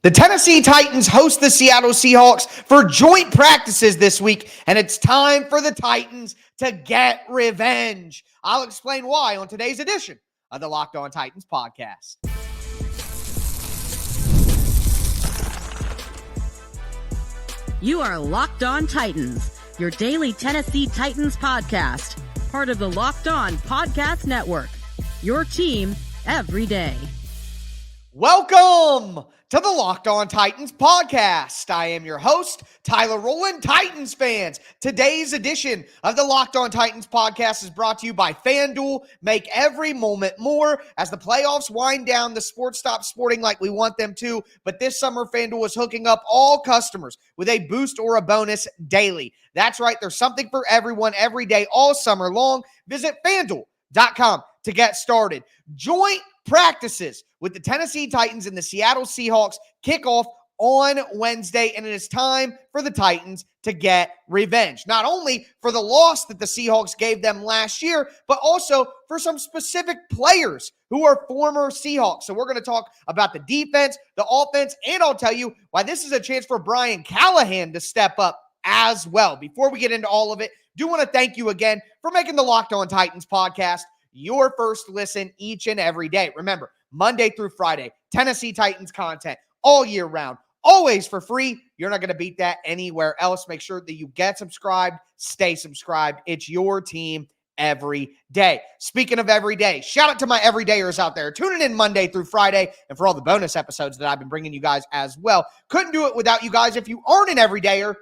The Tennessee Titans host the Seattle Seahawks for joint practices this week, and it's time for the Titans to get revenge. I'll explain why on today's edition of the Locked On Titans podcast. You are Locked On Titans, your daily Tennessee Titans podcast, part of the Locked On Podcast Network, your team every day. Welcome to the Locked On Titans podcast. I am your host, Tyler Rowland. Titans fans, today's edition of the Locked On Titans podcast is brought to you by FanDuel. Make every moment more. As the playoffs wind down, the sports stop sporting like we want them to, but this summer FanDuel is hooking up all customers with a boost or a bonus daily. That's right, there's something for everyone every day all summer long. Visit FanDuel.com to get started. Joint practices with the Tennessee Titans and the Seattle Seahawks kick off on Wednesday, and it is time for the Titans to get revenge. Not only for the loss that the Seahawks gave them last year, but also for some specific players who are former Seahawks. So we're going to talk about the defense, the offense, and I'll tell you why this is a chance for Brian Callahan to step up as well. Before we get into all of it, do want to thank you again for making the Locked On Titans podcast your first listen each and every day. Remember, Monday through Friday, Tennessee Titans content all year round, always for free. You're not going to beat that anywhere else. Make sure that you get subscribed, stay subscribed. It's your team every day. Speaking of every day, shout out to my everydayers out there tuning in Monday through Friday and for all the bonus episodes that I've been bringing you guys as well. Couldn't do it without you guys. If you aren't an everydayer,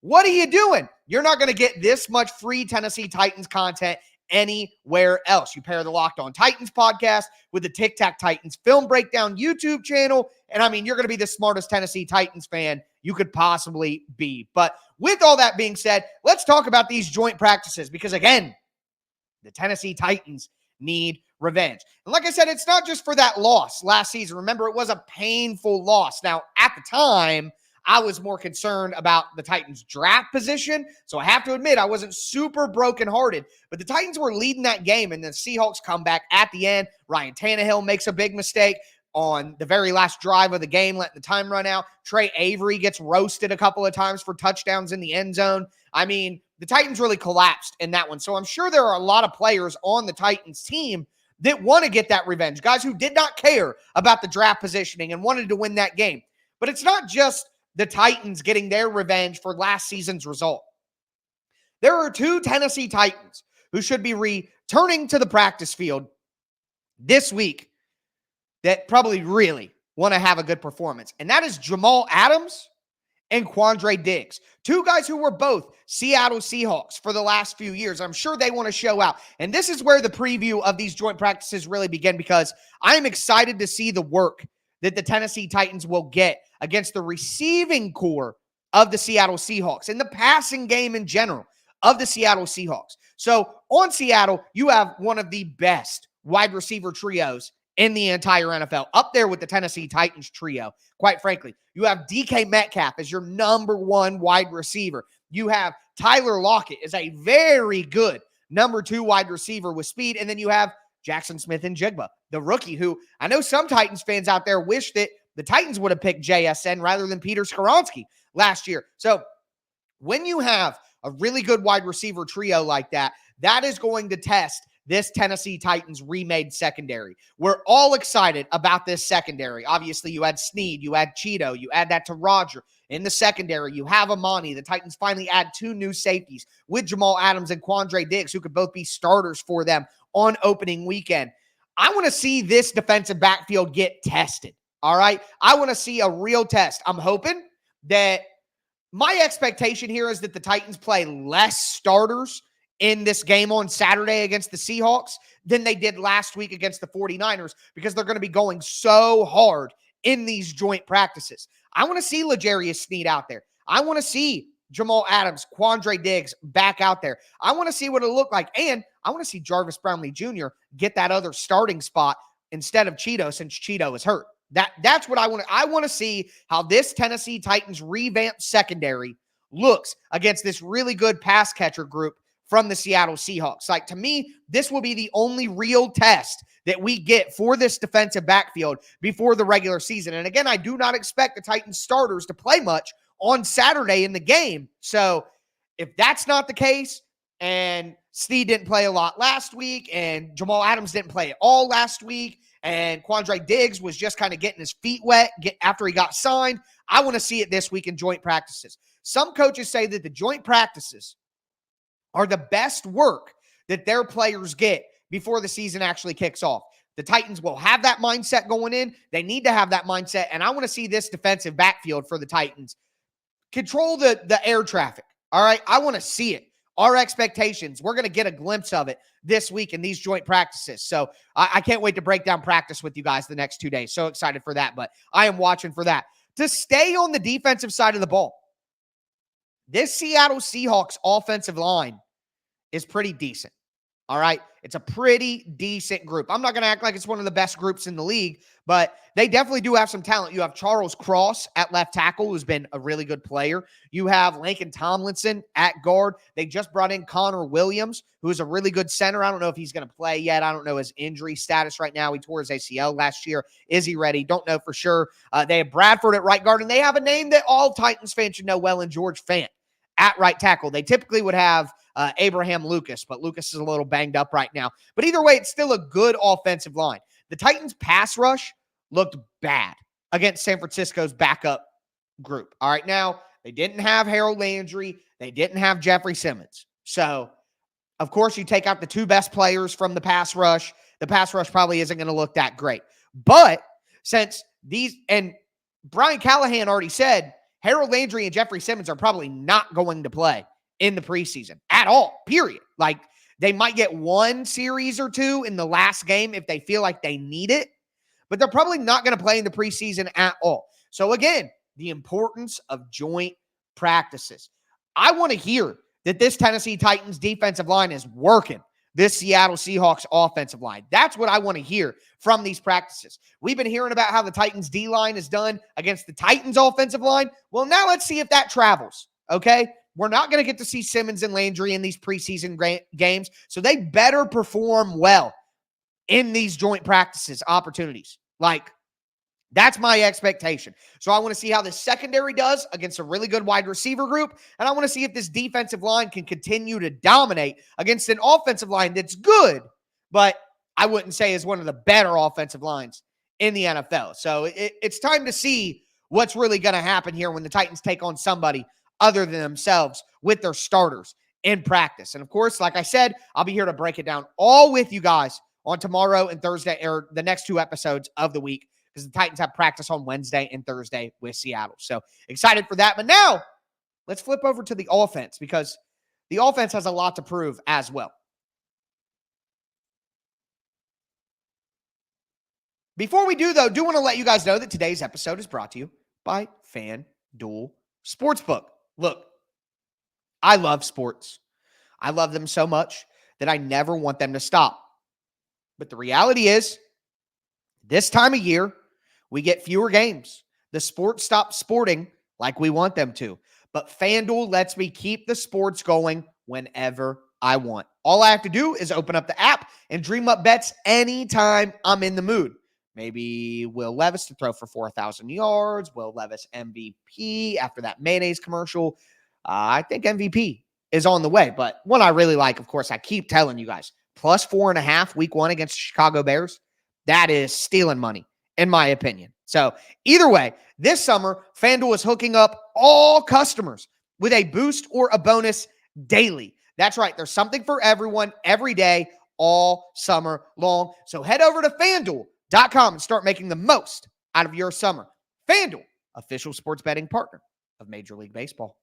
what are you doing? You're not going to get this much free Tennessee Titans content anywhere else. You pair the Locked On Titans podcast with the Tic Tac Titans film breakdown YouTube channel, and I mean, you're going to be the smartest Tennessee Titans fan you could possibly be. But with all that being said, let's talk about these joint practices because, again, the Tennessee Titans need revenge. And like I said, it's not just for that loss last season. Remember, it was a painful loss. Now, at the time, I was more concerned about the Titans' draft position, so I have to admit I wasn't super brokenhearted, but the Titans were leading that game, and the Seahawks come back at the end. Ryan Tannehill makes a big mistake on the very last drive of the game, letting the time run out. Trey Avery gets roasted a couple of times for touchdowns in the end zone. I mean, the Titans really collapsed in that one, so I'm sure there are a lot of players on the Titans team that want to get that revenge, guys who did not care about the draft positioning and wanted to win that game. But it's not just the Titans getting their revenge for last season's result. There are two Tennessee Titans who should be returning to the practice field this week that probably really want to have a good performance. And that is Jamal Adams and Quandre Diggs. Two guys who were both Seattle Seahawks for the last few years. I'm sure they want to show out. And this is where the preview of these joint practices really begin because I'm excited to see the work that the Tennessee Titans will get against the receiving core of the Seattle Seahawks and the passing game in general of the Seattle Seahawks. So on Seattle, you have one of the best wide receiver trios in the entire NFL, up there with the Tennessee Titans trio. Quite frankly, you have DK Metcalf as your number one wide receiver. You have Tyler Lockett as a very good number two wide receiver with speed. And then you have Jackson Smith-Njigba, the rookie, who I know some Titans fans out there wish that the Titans would have picked JSN rather than Peter Skoronski last year. So when you have a really good wide receiver trio like that, that is going to test this Tennessee Titans remade secondary. We're all excited about this secondary. Obviously, you had Snead, you had Cheeto, you add that to Roger. In the secondary, you have Amani. The Titans finally add two new safeties with Jamal Adams and Quandre Diggs, who could both be starters for them on opening weekend. I want to see this defensive backfield get tested, all right? I want to see a real test. I'm hoping that my expectation here is that the Titans play less starters in this game on Saturday against the Seahawks than they did last week against the 49ers because they're going to be going so hard in these joint practices. I want to see L'Jarius Sneed out there. I want to see Jamal Adams, Quandre Diggs back out there. I want to see what it'll look like. And I want to see Jarvis Brownlee Jr. get that other starting spot instead of Cheeto since Cheeto is hurt. That's what I want to. I want to see how this Tennessee Titans revamped secondary looks against this really good pass catcher group from the Seattle Seahawks. Like, to me, this will be the only real test that we get for this defensive backfield before the regular season. And again, I do not expect the Titans starters to play much on Saturday in the game. So if that's not the case, and Steve didn't play a lot last week, and Jamal Adams didn't play at all last week, and Quandre Diggs was just kind of getting his feet wet after he got signed, I want to see it this week in joint practices. Some coaches say that the joint practices are the best work that their players get before the season actually kicks off. The Titans will have that mindset going in. They need to have that mindset, and I want to see this defensive backfield for the Titans control the air traffic. All right, I want to see it. Our expectations, we're going to get a glimpse of it this week in these joint practices. So I can't wait to break down practice with you guys the next 2 days. So excited for that, but I am watching for that. To stay on the defensive side of the ball, this Seattle Seahawks offensive line is pretty decent. All right. It's a pretty decent group. I'm not going to act like it's one of the best groups in the league, but they definitely do have some talent. You have Charles Cross at left tackle, who's been a really good player. You have Laken Tomlinson at guard. They just brought in Connor Williams, who's a really good center. I don't know if he's going to play yet. I don't know his injury status right now. He tore his ACL last year. Is he ready? Don't know for sure. They have Bradford at right guard, and they have a name that all Titans fans should know well in George Fant at right tackle. They typically would have Abraham Lucas, but Lucas is a little banged up right now. But either way, it's still a good offensive line. The Titans' pass rush looked bad against San Francisco's backup group. All right, now, they didn't have Harold Landry. They didn't have Jeffrey Simmons. So, of course, you take out the two best players from the pass rush. The pass rush probably isn't going to look that great. But since these, and Brian Callahan already said, Harold Landry and Jeffrey Simmons are probably not going to play in the preseason at all, period. Like, they might get one series or two in the last game if they feel like they need it, but they're probably not going to play in the preseason at all. So again, the importance of joint practices. I want to hear that this Tennessee Titans defensive line is working this Seattle Seahawks offensive line. That's what I want to hear from these practices. We've been hearing about how the Titans D-line is done against the Titans offensive line. Well, now let's see if that travels, okay? We're not going to get to see Simmons and Landry in these preseason games, so they better perform well in these joint practices opportunities. Like, that's my expectation. So I want to see how the secondary does against a really good wide receiver group, and I want to see if this defensive line can continue to dominate against an offensive line that's good, but I wouldn't say is one of the better offensive lines in the NFL. So it's time to see what's really going to happen here when the Titans take on somebody other than themselves with their starters in practice. And of course, like I said, I'll be here to break it down all with you guys on tomorrow and Thursday, or the next two episodes of the week, because the Titans have practice on Wednesday and Thursday with Seattle. So excited for that. But now let's flip over to the offense, because the offense has a lot to prove as well. Before we do, though, do want to let you guys know that today's episode is brought to you by FanDuel Sportsbook. Look, I love sports. I love them so much that I never want them to stop. But the reality is, this time of year, we get fewer games. The sports stop sporting like we want them to. But FanDuel lets me keep the sports going whenever I want. All I have to do is open up the app and dream up bets anytime I'm in the mood. Maybe Will Levis to throw for 4,000 yards. Will Levis MVP after that mayonnaise commercial. I think MVP is on the way. But one I really like, of course, I keep telling you guys, plus 4.5 week one against the Chicago Bears. That is stealing money, in my opinion. So either way, this summer, FanDuel is hooking up all customers with a boost or a bonus daily. That's right. There's something for everyone every day, all summer long. So head over to FanDuel.com and start making the most out of your summer. FanDuel, official sports betting partner of Major League Baseball.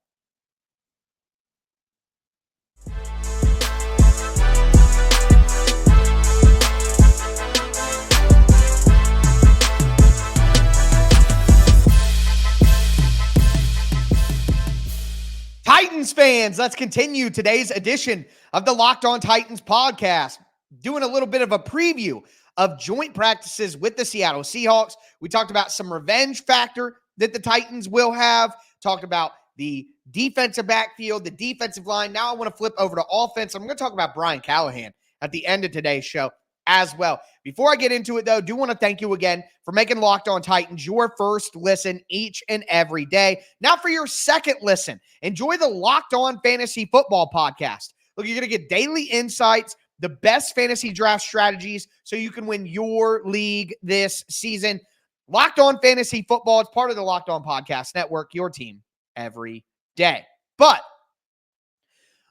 Titans fans, let's continue today's edition of the Locked On Titans podcast. Doing a little bit of a preview of joint practices with the Seattle Seahawks. We talked about some revenge factor that the Titans will have. Talked about the defensive backfield, the defensive line. Now I want to flip over to offense. I'm going to talk about Brian Callahan at the end of today's show as well. Before I get into it, though, I do want to thank you again for making Locked On Titans your first listen each and every day. Now for your second listen, enjoy the Locked On Fantasy Football podcast. Look, you're going to get daily insights, the best fantasy draft strategies so you can win your league this season. Locked On Fantasy Football is part of the Locked On Podcast Network, your team every day. But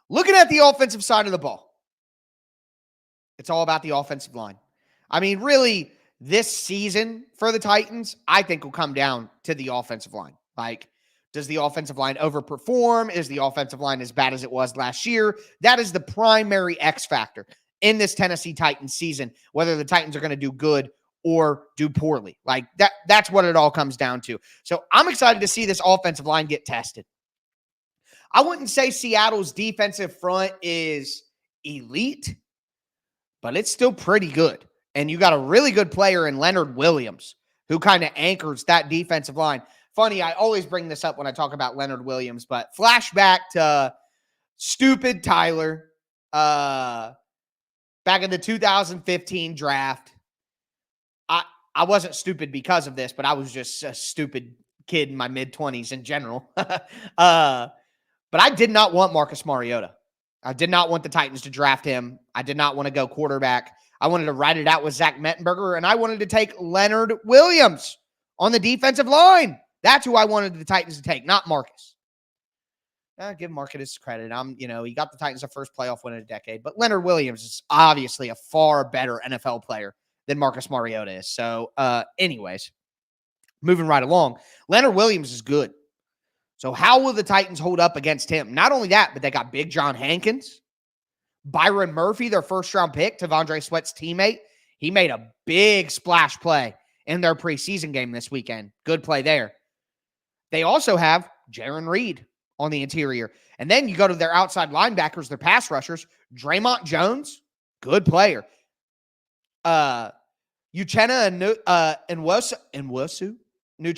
looking at the offensive side of the ball, it's all about the offensive line. I mean, really, this season for the Titans, I think will come down to the offensive line. Like, does the offensive line overperform? Is the offensive line as bad as it was last year? That is the primary X factor in this Tennessee Titans season, whether the Titans are going to do good or do poorly. Like, that's what it all comes down to. So I'm excited to see this offensive line get tested. I wouldn't say Seattle's defensive front is elite, but it's still pretty good. And you got a really good player in Leonard Williams who kind of anchors that defensive line. Funny, I always bring this up when I talk about Leonard Williams, but flashback to stupid Tyler back in the 2015 draft. I wasn't stupid because of this, but I was just a stupid kid in my mid-20s in general. But I did not want Marcus Mariota. I did not want the Titans to draft him. I did not want to go quarterback. I wanted to ride it out with Zach Mettenberger, and I wanted to take Leonard Williams on the defensive line. That's who I wanted the Titans to take, not Marcus. Give Marcus his credit. He got the Titans a first playoff win in a decade, but Leonard Williams is obviously a far better NFL player than Marcus Mariota is. So, anyways, moving right along, Leonard Williams is good. So how will the Titans hold up against him? Not only that, but they got Big John Hankins, Byron Murphy, their first-round pick, Tavondre Sweat's teammate. He made a big splash play in their preseason game this weekend. Good play there. They also have Jaron Reed on the interior. And then you go to their outside linebackers, their pass rushers, Draymond Jones, good player. Uchenna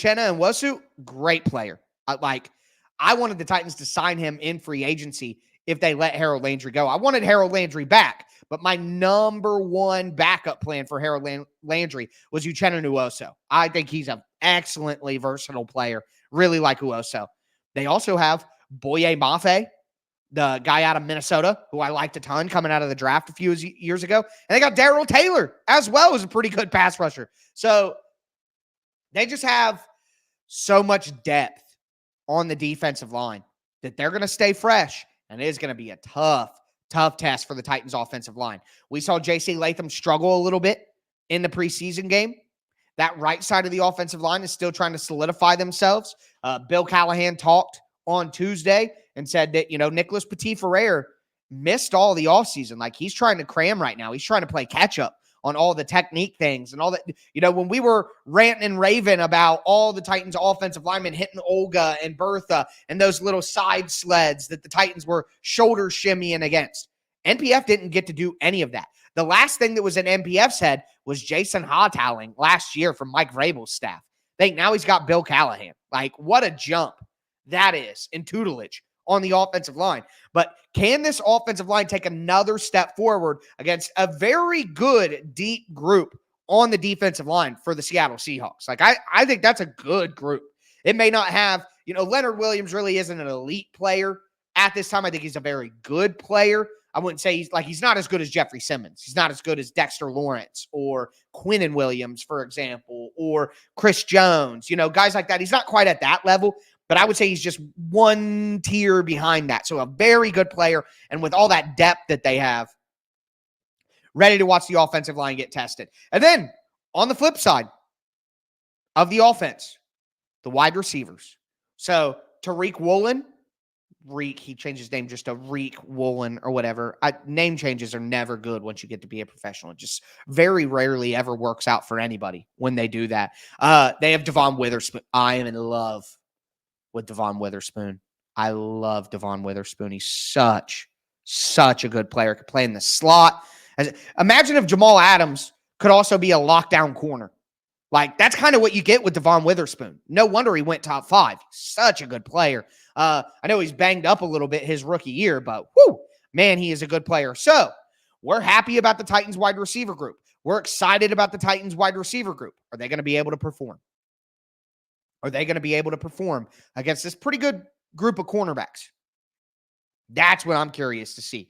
Nwosu, great player. I wanted the Titans to sign him in free agency if they let Harold Landry go. I wanted Harold Landry back, but my number one backup plan for Harold Landry was Uchenna Nwosu. I think he's an excellently versatile player. Really like Nwosu. They also have Boye Mafe, the guy out of Minnesota, who I liked a ton coming out of the draft a few years ago. And they got Darrell Taylor as well as a pretty good pass rusher. So they just have so much depth on the defensive line that they're going to stay fresh. And it is going to be a tough test for the Titans offensive line. We saw J.C. Latham struggle a little bit in the preseason game. That right side of the offensive line is still trying to solidify themselves. Bill Callahan talked on Tuesday and said that, Nicholas Petit-Ferrer missed all the offseason. Like, he's trying to cram right now. He's trying to play catch up on all the technique things and all that. When we were ranting and raving about all the Titans offensive linemen hitting Olga and Bertha and those little side sleds that the Titans were shoulder shimmying against, NPF didn't get to do any of that. The last thing that was in NPF's head was Jason Hawtalling last year from Mike Vrabel's staff. Now he's got Bill Callahan. Like, what a jump that is in tutelage on the offensive line. But can this offensive line take another step forward against a very good deep group on the defensive line for the Seattle Seahawks? Like, I think that's a good group. It may not have, Leonard Williams really isn't an elite player at this time. I think he's a very good player. I wouldn't say he's not as good as Jeffrey Simmons. He's not as good as Dexter Lawrence or Quinnen Williams, for example, or Chris Jones, guys like that. He's not quite at that level, but I would say he's just one tier behind that. So a very good player. And with all that depth that they have, ready to watch the offensive line get tested. And then on the flip side of the offense, the wide receivers. So Tariq Woolen, he changed his name just to Reek Woolen or whatever. Name changes are never good once you get to be a professional. It just very rarely ever works out for anybody when they do that. They have Devon Witherspoon. I am in love with Devon Witherspoon. I love Devon Witherspoon. He's such a good player. Could play in the slot. Imagine if Jamal Adams could also be a lockdown corner. Like, that's kind of what you get with Devon Witherspoon. No wonder he went top 5. Such a good player. I know he's banged up a little bit his rookie year, but man, he is a good player. So we're happy about the Titans wide receiver group. We're excited about the Titans wide receiver group. Are they going to be able to perform? Are they going to be able to perform against this pretty good group of cornerbacks? That's what I'm curious to see.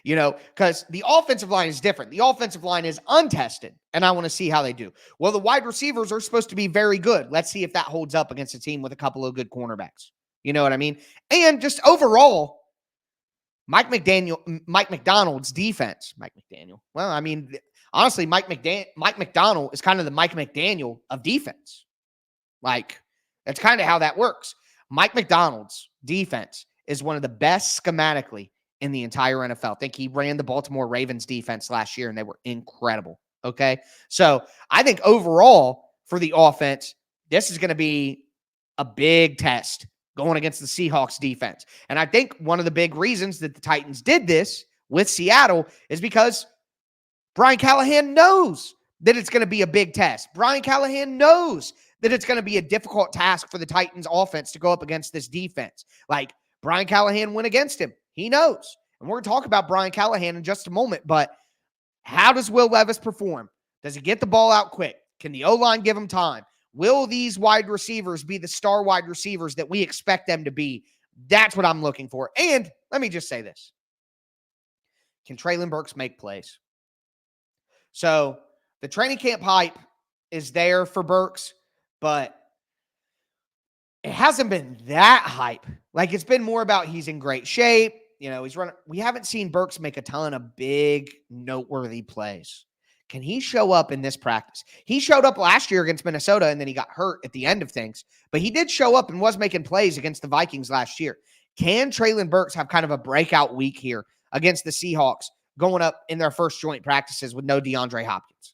Because the offensive line is different. The offensive line is untested, and I want to see how they do. Well, the wide receivers are supposed to be very good. Let's see if that holds up against a team with a couple of good cornerbacks. You know what I mean? And just overall, Mike Macdonald's defense. Mike McDaniel. Well, I mean, honestly, Mike Macdonald is kind of the Mike McDaniel of defense. Like, that's kind of how that works. Mike Macdonald's defense is one of the best schematically in the entire NFL. I think he ran the Baltimore Ravens defense last year, and they were incredible. Okay. So I think overall for the offense, this is going to be a big test going against the Seahawks defense. And I think one of the big reasons that the Titans did this with Seattle is because Brian Callahan knows that it's going to be a big test. Brian Callahan knows that it's going to be a difficult task for the Titans offense to go up against this defense. Like, Brian Callahan went against him. He knows. And we're going to talk about Brian Callahan in just a moment. But how does Will Levis perform? Does he get the ball out quick? Can the O-line give him time? Will these wide receivers be the star wide receivers that we expect them to be? That's what I'm looking for. And let me just say this. Can Treylon Burks make plays? So the training camp hype is there for Burks, but it hasn't been that hype. Like, it's been more about he's in great shape. He's running. We haven't seen Burks make a ton of big, noteworthy plays. Can he show up in this practice? He showed up last year against Minnesota, and then he got hurt at the end of things. But he did show up and was making plays against the Vikings last year. Can Treylon Burks have kind of a breakout week here against the Seahawks going up in their first joint practices with no DeAndre Hopkins?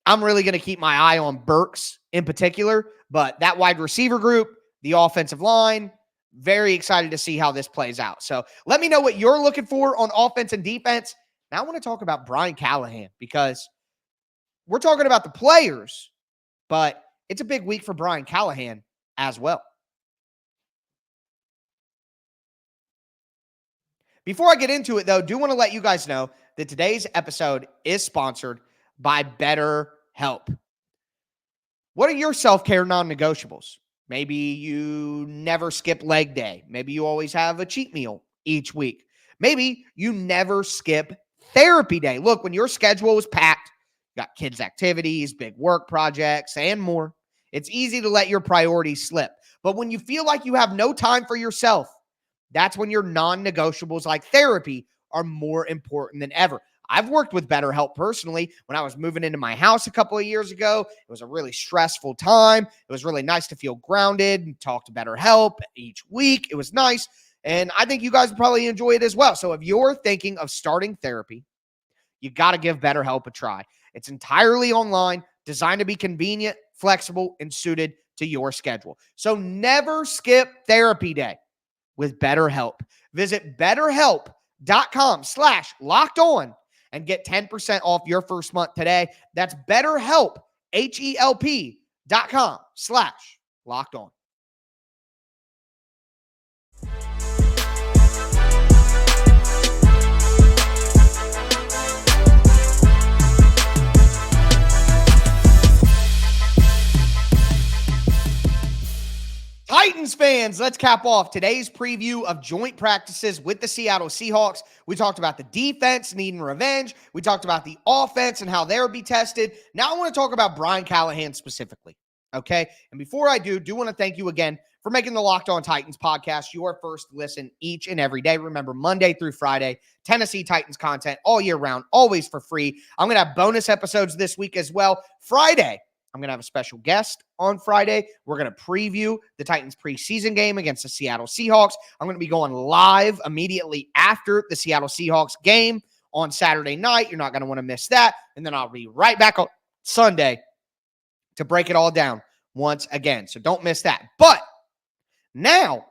I'm really going to keep my eye on Burks in particular, but that wide receiver group, the offensive line, very excited to see how this plays out. So let me know what you're looking for on offense and defense. Now I want to talk about Brian Callahan because we're talking about the players, but it's a big week for Brian Callahan as well. Before I get into it, though, I do want to let you guys know that today's episode is sponsored by BetterHelp. What are your self-care non-negotiables? Maybe you never skip leg day. Maybe you always have a cheat meal each week. Maybe you never skip therapy day. Look, when your schedule is packed, you got kids' activities, big work projects, and more, it's easy to let your priorities slip. But when you feel like you have no time for yourself, that's when your non-negotiables like therapy are more important than ever. I've worked with BetterHelp personally when I was moving into my house a couple of years ago. It was a really stressful time. It was really nice to feel grounded and talk to BetterHelp each week. It was nice. And I think you guys would probably enjoy it as well. So if you're thinking of starting therapy, you got to give BetterHelp a try. It's entirely online, designed to be convenient, flexible, and suited to your schedule. So never skip therapy day with BetterHelp. Visit BetterHelp.com/lockedon and get 10% off your first month today. That's BetterHelp, HELP.com/lockedon. Titans fans, let's cap off today's preview of joint practices with the Seattle Seahawks. We talked about the defense needing revenge. We talked about the offense and how they'll be tested. Now I want to talk about Brian Callahan specifically, okay? And before I do want to thank you again for making the Locked On Titans podcast your first listen each and every day. Remember, Monday through Friday, Tennessee Titans content all year round, always for free. I'm going to have bonus episodes this week as well. Friday, I'm going to have a special guest on Friday. We're going to preview the Titans preseason game against the Seattle Seahawks. I'm going to be going live immediately after the Seattle Seahawks game on Saturday night. You're not going to want to miss that. And then I'll be right back on Sunday to break it all down once again. So don't miss that. But now,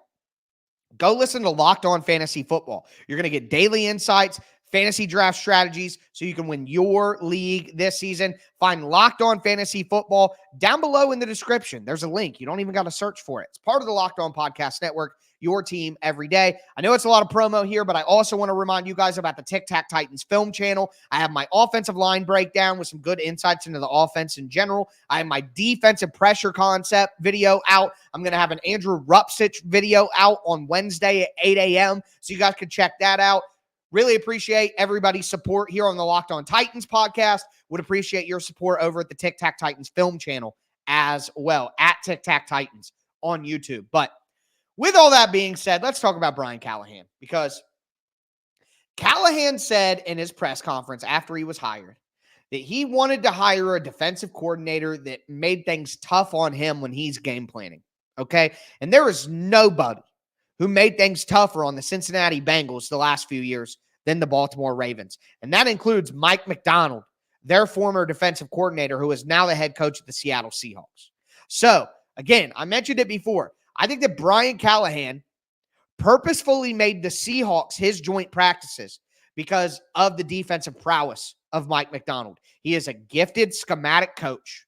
go listen to Locked On Fantasy Football. You're going to get daily insights, fantasy draft strategies so you can win your league this season. Find Locked On Fantasy Football down below in the description. There's a link. You don't even got to search for it. It's part of the Locked On Podcast Network, your team every day. I know it's a lot of promo here, but I also want to remind you guys about the Tic Tac Titans film channel. I have my offensive line breakdown with some good insights into the offense in general. I have my defensive pressure concept video out. I'm going to have an Andrew Rupsich video out on Wednesday at 8 a.m. so you guys can check that out. Really appreciate everybody's support here on the Locked On Titans podcast. Would appreciate your support over at the Tic Tac Titans film channel as well, at Tic Tac Titans on YouTube. But with all that being said, let's talk about Brian Callahan, because Callahan said in his press conference after he was hired that he wanted to hire a defensive coordinator that made things tough on him when he's game planning, okay? And there is nobody who made things tougher on the Cincinnati Bengals the last few years than the Baltimore Ravens. And that includes Mike Macdonald, their former defensive coordinator, who is now the head coach of the Seattle Seahawks. So, again, I mentioned it before. I think that Brian Callahan purposefully made the Seahawks his joint practices because of the defensive prowess of Mike Macdonald. He is a gifted schematic coach,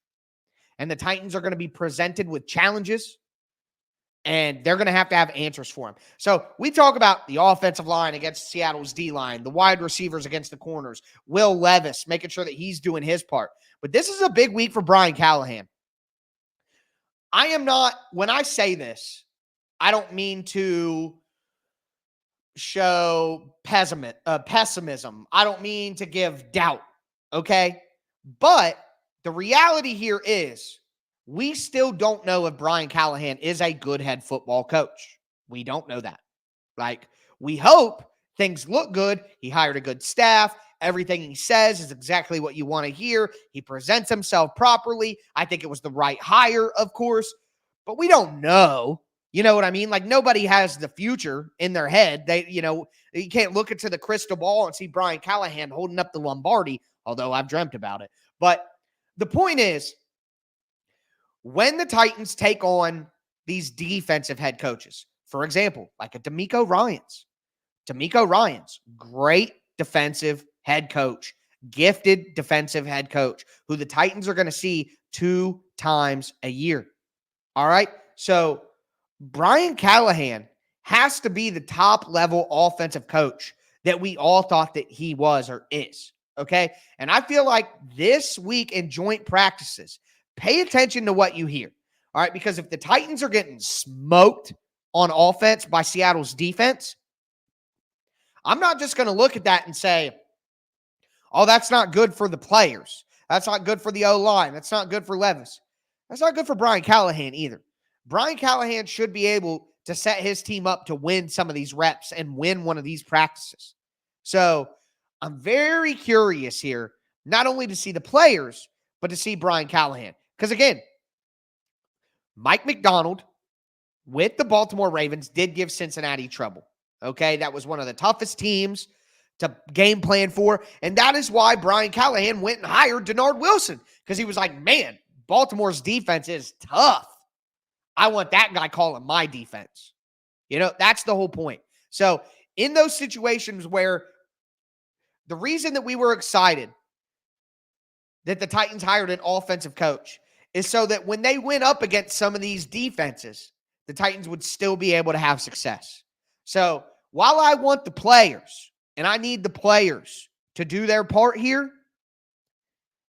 and the Titans are going to be presented with challenges, and they're going to have answers for him. So we talk about the offensive line against Seattle's D-line, the wide receivers against the corners, Will Levis, making sure that he's doing his part. But this is a big week for Brian Callahan. I am not, when I say this, I don't mean to show pessimism. I don't mean to give doubt, okay? But the reality here is, we still don't know if Brian Callahan is a good head football coach. We don't know that. Like, we hope things look good. He hired a good staff. Everything he says is exactly what you want to hear. He presents himself properly. I think it was the right hire, of course, but we don't know. You know what I mean? Like, nobody has the future in their head. You can't look into the crystal ball and see Brian Callahan holding up the Lombardi, although I've dreamt about it. But the point is, when the Titans take on these defensive head coaches, for example, like a DeMeco Ryans, great defensive head coach, gifted defensive head coach, who the Titans are going to see 2 times a year. All right? So Brian Callahan has to be the top-level offensive coach that we all thought that he was or is, okay? And I feel like this week in joint practices, pay attention to what you hear, all right? Because if the Titans are getting smoked on offense by Seattle's defense, I'm not just going to look at that and say, oh, that's not good for the players. That's not good for the O-line. That's not good for Levis. That's not good for Brian Callahan either. Brian Callahan should be able to set his team up to win some of these reps and win one of these practices. So I'm very curious here, not only to see the players, but to see Brian Callahan. Because again, Mike Macdonald with the Baltimore Ravens did give Cincinnati trouble. Okay, that was one of the toughest teams to game plan for. And that is why Brian Callahan went and hired Denard Wilson, because he was like, man, Baltimore's defense is tough. I want that guy calling my defense. You know, that's the whole point. So in those situations where the reason that we were excited that the Titans hired an offensive coach is so that when they went up against some of these defenses, the Titans would still be able to have success. So while I want the players, and I need the players to do their part here,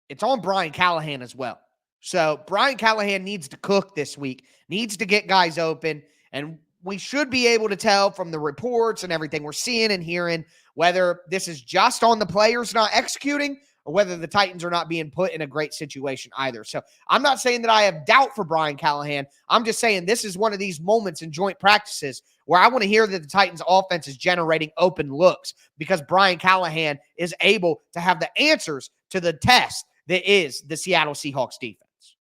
it's on Brian Callahan as well. So Brian Callahan needs to cook this week, needs to get guys open, and we should be able to tell from the reports and everything we're seeing and hearing whether this is just on the players not executing or whether the Titans are not being put in a great situation either. So I'm not saying that I have doubt for Brian Callahan. I'm just saying this is one of these moments in joint practices where I want to hear that the Titans offense is generating open looks because Brian Callahan is able to have the answers to the test that is the Seattle Seahawks defense.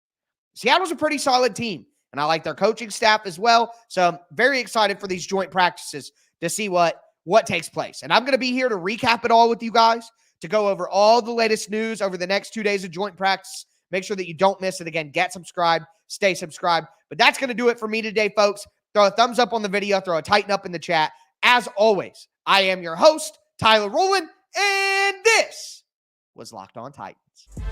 Seattle's a pretty solid team, and I like their coaching staff as well. So I'm very excited for these joint practices to see what takes place. And I'm going to be here to recap it all with you guys, to go over all the latest news over the next 2 days of joint practice. Make sure that you don't miss it. Again, get subscribed, stay subscribed. But that's going to do it for me today, folks. Throw a thumbs up on the video, throw a tighten up in the chat. As always, I am your host, Tyler Rowland, and this was Locked On Titans.